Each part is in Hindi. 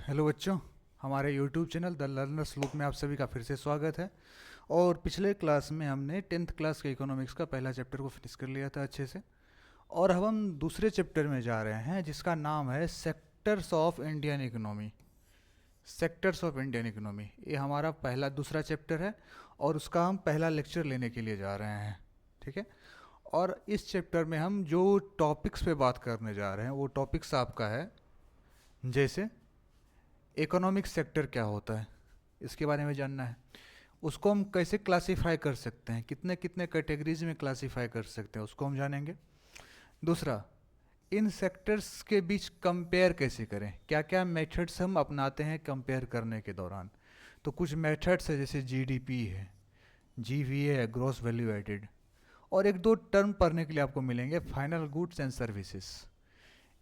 हेलो बच्चों, हमारे YouTube channel the learners loop में आप सभी का फिर से स्वागत है। और पिछले क्लास में हमने टेंथ क्लास के इकोनॉमिक्स का पहला चैप्टर को फिनिश कर लिया था अच्छे से। और अब हम दूसरे चैप्टर में जा रहे हैं जिसका नाम है sectors of Indian economy. Sectors of Indian economy ये हमारा पहला दूसरा चैप्टर है और उसका हम पहला लेक्चर लेने के लिए जा रहे हैं। ठीक है। और इस चैप्टर में हम जो टॉपिक्स पे बात करने जा रहे हैं वो टॉपिक्स आपका है, जैसे इकोनॉमिक सेक्टर क्या होता है, इसके बारे में जानना है। उसको हम कैसे क्लासीफाई कर सकते हैं, कितने कितने कैटेगरीज में क्लासीफाई कर सकते हैं, उसको हम जानेंगे। दूसरा, इन सेक्टर्स के बीच कंपेयर कैसे करें, क्या क्या मेथड्स हम अपनाते हैं कंपेयर करने के दौरान। तो कुछ मेथड्स है जैसे जीडीपी है, जीवीए है, ग्रॉस वैल्यू एडेड। और एक दो टर्म पढ़ने के लिए आपको मिलेंगे, फाइनल गुड्स एंड सर्विसेज।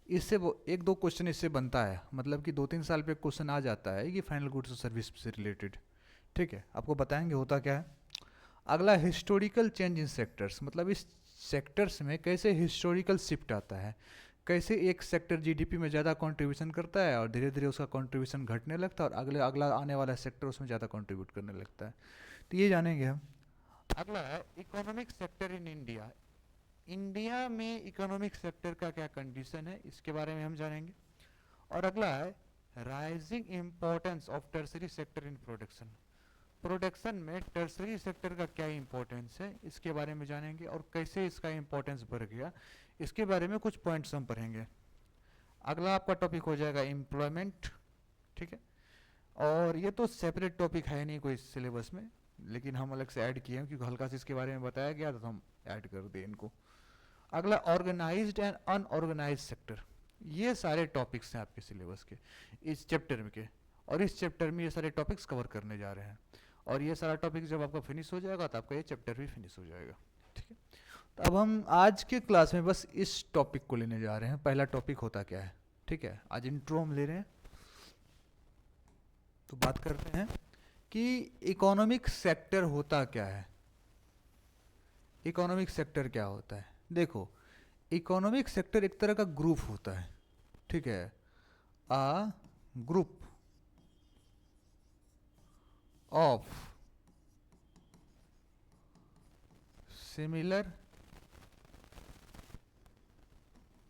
इससे वो एक दो क्वेश्चन इससे बनता है, मतलब कि 2-3 साल पे क्वेश्चन आ जाता है कि फाइनल गुड्स और सर्विस से रिलेटेड। ठीक है, आपको बताएंगे होता क्या है। अगला, हिस्टोरिकल चेंज इन सेक्टर्स, मतलब इस सेक्टर्स में कैसे हिस्टोरिकल शिफ्ट आता है, कैसे एक सेक्टर जीडीपी में ज़्यादा कंट्रीब्यूशन करता है और धीरे धीरे उसका कंट्रीब्यूशन घटने लगता है और अगले अगला आने वाला सेक्टर उसमें ज़्यादा कंट्रीब्यूट करने लगता है। तो ये जानेंगे हम। अगला है economic sector in India. India में इकोनॉमिक सेक्टर का क्या कंडीशन है, इसके बारे में हम जानेंगे। और अगला है rising importance of tertiary sector in production. Production में टर्सरी सेक्टर का क्या इंपॉर्टेंस है, इसके बारे में जानेंगे और कैसे इसका इंपॉर्टेंस बढ़ गया, इसके बारे में कुछ पॉइंट्स हम पढ़ेंगे। अगला आपका टॉपिक हो जाएगा एम्प्लॉयमेंट। ठीक है। और ये तो सेपरेट टॉपिक है नहीं कोई सिलेबस में, लेकिन हम अलग से ऐड किए हैं क्योंकि हल्का से इसके बारे में बताया गया था तो हम ऐड कर दिए इनको। अगला ऑर्गेनाइज्ड एंड अनऑर्गेनाइज्ड सेक्टर। ये सारे टॉपिक्स हैं आपके सिलेबस के, इस चैप्टर में के। और इस चैप्टर में ये सारे टॉपिक्स कवर करने जा रहे हैं। और ये सारा टॉपिक जब आपका फिनिश हो जाएगा तो आपका ये चैप्टर भी फिनिश हो जाएगा। ठीक है। तो अब हम आज के क्लास में बस इस टॉपिक को लेने जा रहे हैं। पहला टॉपिक होता क्या है, ठीक है, आज इंट्रो हम ले रहे हैं। तो बात करते हैं कि इकोनॉमिक सेक्टर होता क्या है। इकोनॉमिक सेक्टर क्या होता है, देखो, इकोनॉमिक सेक्टर एक तरह का ग्रुप होता है। ठीक है, a group of similar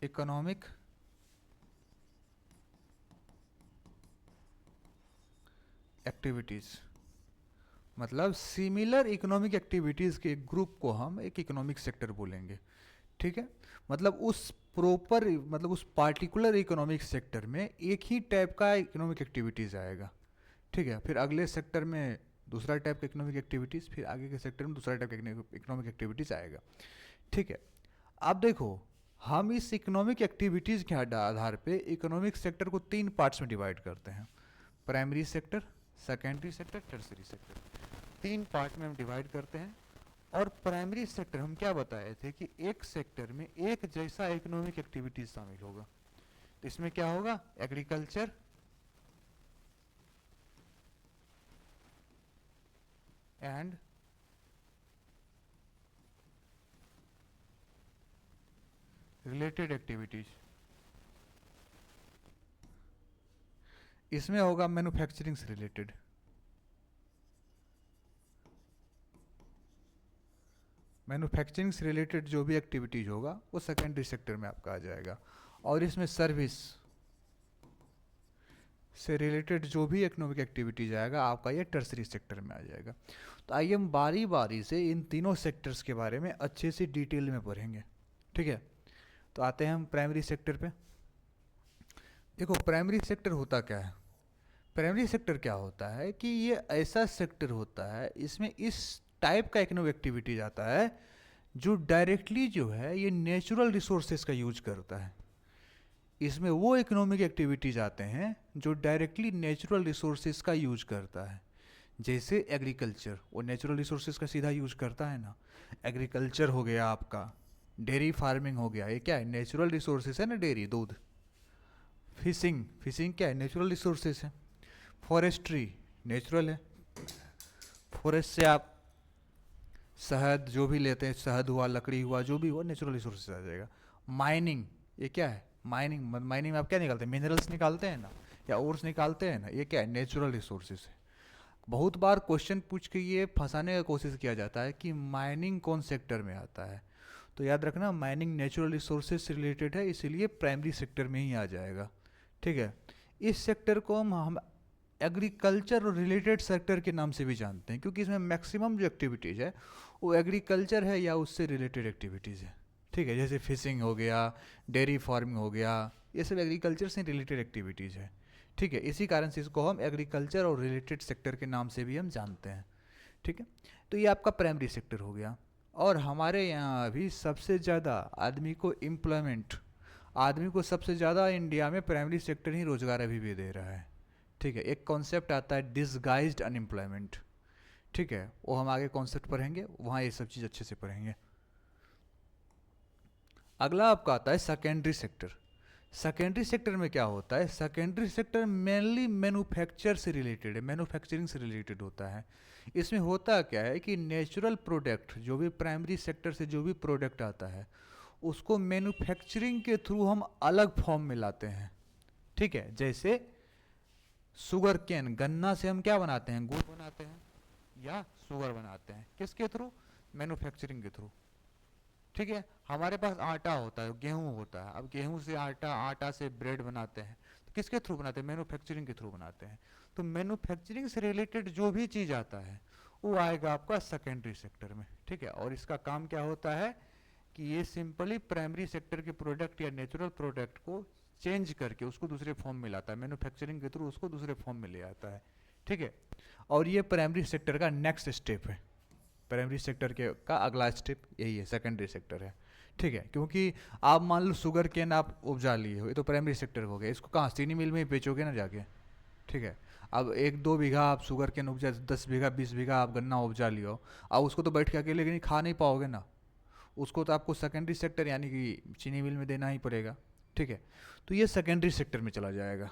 economic activities. मतलब सिमिलर इकोनॉमिक एक्टिविटीज के ग्रुप को हम एक इकोनॉमिक सेक्टर बोलेंगे। ठीक है। मतलब उस प्रॉपर, मतलब उस पार्टिकुलर इकोनॉमिक सेक्टर में एक ही टाइप का इकोनॉमिक एक्टिविटीज आएगा। ठीक है। फिर अगले सेक्टर में दूसरा टाइप का इकोनॉमिक एक्टिविटीज़, फिर आगे के सेक्टर में दूसरा टाइप का इकोनॉमिक एक्टिविटीज़ आएगा। ठीक है। अब देखो, हम इस इकोनॉमिक एक्टिविटीज़ के आधार पे इकोनॉमिक सेक्टर को 3 पार्ट्स में डिवाइड करते हैं। Primary sector, secondary sector, tertiary sector. 3 part में हम डिवाइड करते हैं। और प्राइमरी सेक्टर हम क्या बताए थे कि एक सेक्टर में एक जैसा इकोनॉमिक एक्टिविटीज शामिल होगा। तो इसमें क्या होगा, एग्रीकल्चर, एंड रिलेटेड एक्टिविटीज। इसमें होगा मैन्युफैक्चरिंग से रिलेटेड। मैन्युफैक्चरिंग से रिलेटेड जो भी एक्टिविटीज होगा वो सेकेंडरी सेक्टर में आपका आ जाएगा। और इसमें सर्विस से रिलेटेड जो भी इकोनॉमिक एक्टिविटीज आएगा आपका ये टर्सरी सेक्टर में आ जाएगा। तो आइए हम बारी बारी से इन तीनों सेक्टर्स के बारे में अच्छे से डिटेल में पढ़ेंगे। ठीक है। तो आते हैं हम प्राइमरी सेक्टर पे। देखो, प्राइमरी सेक्टर होता क्या है। प्राइमरी सेक्टर क्या होता है कि ये ऐसा सेक्टर होता है, इसमें इस टाइप का इकोनॉमिक एक्टिविटीज आता है जो डायरेक्टली जो है ये नेचुरल रिसोर्सेज का यूज करता है। इसमें वो इकोनॉमिक एक्टिविटीज आते हैं जो डायरेक्टली नेचुरल रिसोर्सेज का यूज करता है। जैसे एग्रीकल्चर, वो नेचुरल रिसोर्सेज का सीधा यूज करता है ना। एग्रीकल्चर हो गया आपका, डेयरी फार्मिंग हो गया, ये क्या है, नेचुरल रिसोर्सेज है ना, डेयरी, दूध। फिशिंग, फिशिंग क्या है, नेचुरल रिसोर्सेज है। फॉरेस्ट्री नेचुरल है, फॉरेस्ट से आप शहद जो भी लेते हैं, शहद हुआ, लकड़ी हुआ, जो भी हुआ नेचुरल रिसोर्सेज आ जाएगा। माइनिंग, ये क्या है, माइनिंग, माइनिंग में आप क्या निकालते हैं, मिनरल्स निकालते हैं ना, या ओर्स निकालते हैं ना, ये क्या है, नेचुरल रिसोर्सेज है। बहुत बार क्वेश्चन पूछ के ये फंसाने का कोशिश किया जाता है कि माइनिंग कौन सेक्टर में आता है। तो याद रखना, माइनिंग नेचुरल रिसोर्सेज से रिलेटेड है, इसीलिए प्राइमरी सेक्टर में ही आ जाएगा। ठीक है। इस सेक्टर को हम एग्रीकल्चर और रिलेटेड सेक्टर के नाम से भी जानते हैं, क्योंकि इसमें मैक्सिमम जो एक्टिविटीज़ है वो एग्रीकल्चर है या उससे रिलेटेड एक्टिविटीज़ है। ठीक है, जैसे फिशिंग हो गया, डेयरी फार्मिंग हो गया, ये सब एग्रीकल्चर से रिलेटेड एक्टिविटीज़ है। ठीक है, इसी कारण से इसको हम एग्रीकल्चर और रिलेटेड सेक्टर के नाम से भी हम जानते हैं। ठीक है, तो ये आपका प्राइमरी सेक्टर हो गया। और हमारे यहाँ अभी सबसे ज़्यादा आदमी को सबसे ज़्यादा इंडिया में प्राइमरी सेक्टर ही रोज़गार अभी भी दे रहा है। ठीक है, एक कॉन्सेप्ट आता है डिसगाइज्ड अनएम्प्लॉयमेंट। ठीक है, वो हम आगे कॉन्सेप्ट पढ़ेंगे, वहाँ ये सब चीज़ अच्छे से पढ़ेंगे। अगला आपका आता है सेकेंडरी सेक्टर। सेकेंडरी सेक्टर में क्या होता है, सेकेंडरी सेक्टर मेनली मैन्युफैक्चर से रिलेटेड है, मैन्युफैक्चरिंग से रिलेटेड होता है। इसमें होता क्या है कि नेचुरल प्रोडक्ट, जो भी प्राइमरी सेक्टर से जो भी प्रोडक्ट आता है उसको मैन्युफैक्चरिंग के थ्रू हम अलग फॉर्म में लाते हैं। ठीक है, जैसे शुगर केन, गन्ना से हम क्या बनाते हैं, गुड़ बनाते हैं या शुगर बनाते हैं, किसके थ्रू, मैन्युफैक्चरिंग के थ्रू। ठीक है, हमारे पास आटा होता है, गेहूं होता है, अब गेहूं से आटा से ब्रेड बनाते हैं, तो किसके थ्रू बनाते हैं, मैन्युफैक्चरिंग के थ्रू बनाते हैं। तो मैन्युफैक्चरिंग से रिलेटेड जो भी चीज़ आता है वो आएगा आपका सेकेंडरी सेक्टर में। ठीक है, और इसका काम क्या होता है कि ये सिंपली प्राइमरी सेक्टर के प्रोडक्ट या नेचुरल प्रोडक्ट को चेंज करके उसको दूसरे फॉर्म में लाता है, मैन्युफैक्चरिंग के थ्रू उसको दूसरे फॉर्म में ले आता है। ठीक है, और ये प्राइमरी सेक्टर का नेक्स्ट स्टेप है। प्राइमरी सेक्टर के का अगला स्टेप यही है, सेकेंडरी सेक्टर है। ठीक है, क्योंकि आप मान लो शुगर केन आप उपजा लिए हो, ये तो प्राइमरी सेक्टर हो गया, इसको कहाँ, चीनी मिल में ही बेचोगे ना जाके। ठीक है, अब 1-2 बीघा आप शुगर केन उपजा, 10 बीघा 20 बीघा आप गन्ना उपजा लियो, अब उसको तो बैठ के अकेले नहीं खा नहीं पाओगे ना, उसको तो आपको सेकेंडरी सेक्टर यानी कि चीनी मिल में देना ही पड़ेगा। ठीक है, तो ये सेकेंडरी सेक्टर में चला जाएगा।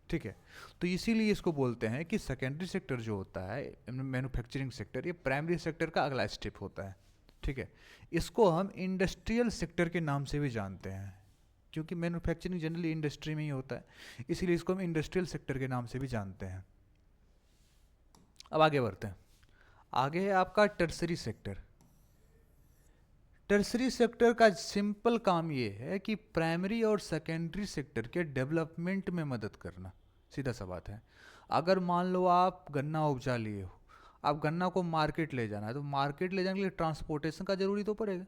ठीक है, तो इसीलिए इसको बोलते हैं कि सेकेंडरी सेक्टर जो होता है मैन्युफैक्चरिंग सेक्टर, ये प्राइमरी सेक्टर का अगला स्टेप होता है। ठीक है, इसको हम इंडस्ट्रियल सेक्टर के नाम से भी जानते हैं, क्योंकि मैन्युफैक्चरिंग जनरली इंडस्ट्री में ही होता है, इसीलिए इसको हम इंडस्ट्रियल सेक्टर के नाम से भी जानते हैं। अब आगे बढ़ते हैं। आगे है आपका टर्सरी सेक्टर। टर्सरी सेक्टर का सिंपल काम ये है कि प्राइमरी और सेकेंडरी सेक्टर के डेवलपमेंट में मदद करना, सीधा सा बात है। अगर मान लो आप गन्ना उपजा लिए हो, आप गन्ना को मार्केट ले जाना है, तो मार्केट ले जाने के लिए ट्रांसपोर्टेशन का जरूरी तो पड़ेगा।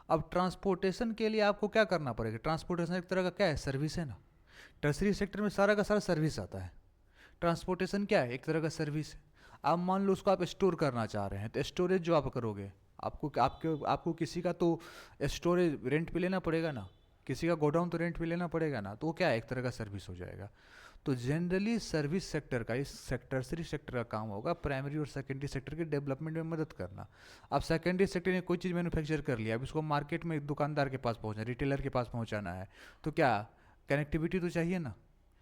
अब ट्रांसपोर्टेशन के लिए आपको क्या करना पड़ेगा, ट्रांसपोर्टेशन एक तरह का क्या है, सर्विस है ना। टर्सरी सेक्टर में सारा का सारा सर्विस आता है। ट्रांसपोर्टेशन क्या है, एक तरह का सर्विस है। अब मान लो उसको आप स्टोर करना चाह रहे हैं, तो स्टोरेज जो आप करोगे, आपको किसी का तो स्टोरेज रेंट पे लेना पड़ेगा ना, किसी का गोडाउन तो रेंट पे लेना पड़ेगा ना, तो वो क्या है, एक तरह का सर्विस हो जाएगा। तो जनरली सर्विस सेक्टर का, इस टर्सरी सेक्टर का काम होगा प्राइमरी और सेकेंडरी सेक्टर के डेवलपमेंट में मदद करना। अब सेकेंडरी सेक्टर ने कोई चीज़ मैन्युफैक्चर कर लिया, अब इसको मार्केट में दुकानदार के पास पहुंचना, रिटेलर के पास पहुंचाना है, तो क्या, कनेक्टिविटी तो चाहिए ना,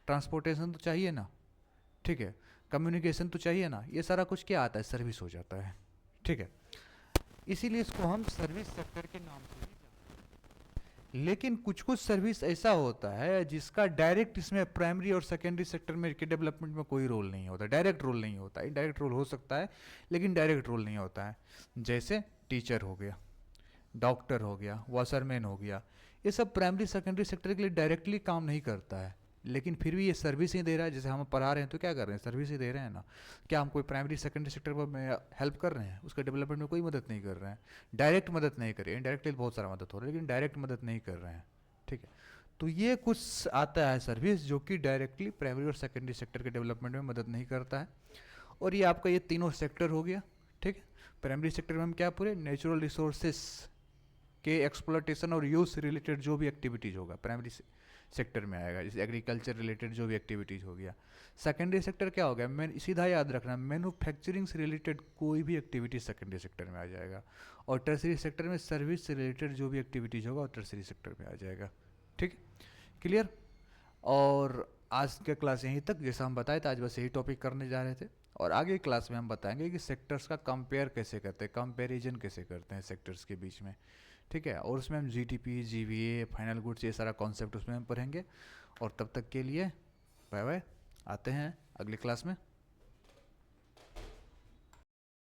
ट्रांसपोर्टेशन तो चाहिए ना। ठीक है, कम्युनिकेशन तो चाहिए ना, ये सारा कुछ क्या आता है, सर्विस हो जाता है। ठीक है, इसीलिए इसको हम सर्विस सेक्टर के नाम से भी जानते हैं। लेकिन कुछ कुछ सर्विस ऐसा होता है जिसका डायरेक्ट इसमें प्राइमरी और सेकेंडरी सेक्टर में के डेवलपमेंट में कोई रोल नहीं होता, डायरेक्ट रोल नहीं होता, इनडायरेक्ट रोल हो सकता है लेकिन डायरेक्ट रोल नहीं होता है। जैसे टीचर हो गया, डॉक्टर हो गया, वॉशरमैन हो गया, ये सब प्राइमरी सेकेंडरी सेक्टर के लिए डायरेक्टली काम नहीं करता है, लेकिन फिर भी ये सर्विस ही दे रहा है। जैसे हम पढ़ा रहे हैं तो क्या कर रहे हैं, सर्विस ही दे रहे हैं ना। क्या हम कोई प्राइमरी सेकेंडरी सेक्टर पर हेल्प कर रहे हैं, उसके डेवलपमेंट में कोई मदद नहीं कर रहे हैं, डायरेक्ट मदद नहीं करिए, इनडायरेक्टली बहुत सारा मदद हो रहा है लेकिन डायरेक्ट मदद नहीं कर रहे हैं। ठीक है, तो ये कुछ आता है सर्विस जो कि डायरेक्टली प्राइमरी और सेकेंडरी सेक्टर के डेवलपमेंट में मदद नहीं करता है। और ये आपका ये तीनों सेक्टर हो गया। ठीक है, प्राइमरी सेक्टर में हम क्या पूरे नेचुरल रिसोर्सेस के एक्सप्लोटेशन और यूज रिलेटेड जो भी एक्टिविटीज़ होगा प्राइमरी सेक्टर में आएगा, जैसे एग्रीकल्चर रिलेटेड जो भी एक्टिविटीज़ हो गया। सेकेंडरी सेक्टर क्या हो गया, मैं सीधा याद रखना, मैन्युफैक्चरिंग से रिलेटेड कोई भी एक्टिविटी सेकेंडरी सेक्टर में आ जाएगा। और टर्सरी सेक्टर में सर्विस से रिलेटेड जो भी एक्टिविटीज़ होगा वो टर्सरी सेक्टर में आ जाएगा। ठीक, क्लियर। और आज का क्लास यहीं तक, जैसा हम बताए थे आज बस यही टॉपिक करने जा रहे थे। और आगे क्लास में हम बताएंगे कि सेक्टर्स का कंपेयर कैसे करते हैं, कंपेरिजन कैसे करते हैं सेक्टर्स के बीच में। ठीक है, और उसमें हम जीडीपी, जीवीए, फाइनल गुड्स, ये सारा कॉन्सेप्ट उसमें हम पढ़ेंगे। और तब तक के लिए बाय बाय, आते हैं अगली क्लास में।